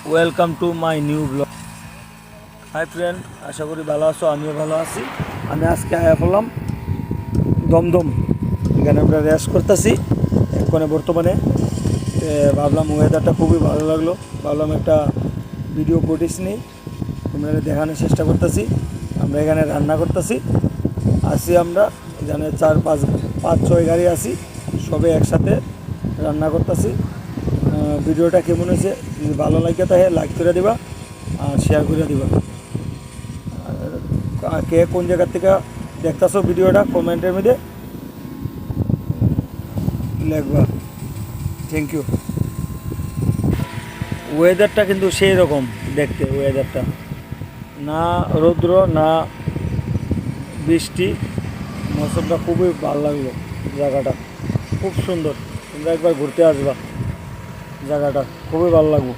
Welcome to my new blog. Hi friend, আশা করি ভালো আছো, আমিও ভালো আছি। আমি আজকে আয়া পড়লাম দমদম, এখানে আমরা রেস করতেছি এখানে বর্তমানে। ভাবলাম ওয়েদারটা খুবই ভালো লাগলো, ভাবলাম একটা ভিডিও ফুটেজ নিই, তোমরা দেখানোর চেষ্টা করতেছি। আমরা এখানে রান্না করতেছি, আসি আমরা এখানে 4-5 গাড়ি আছি, সবে একসাথে রান্না করতেছি। ভিডিওটা কেমন হয়েছে যদি ভালো লাগে তাহলে লাইক করে দিবা আর শেয়ার করে দিবা। কে কোন জায়গার থেকে দেখতেছো ভিডিওটা কমেন্টের মধ্যে লিখবা। Thank you. ওয়েদারটা কিন্তু সেই রকম দেখতে, ওয়েদারটা না রৌদ্র না বৃষ্টি, মৌসুমটা খুবই ভালো লাগলো। জায়গাটা খুব সুন্দর, তোমরা একবার ঘুরতে আসবা, জায়গাটা খুবই ভালো লাগবে।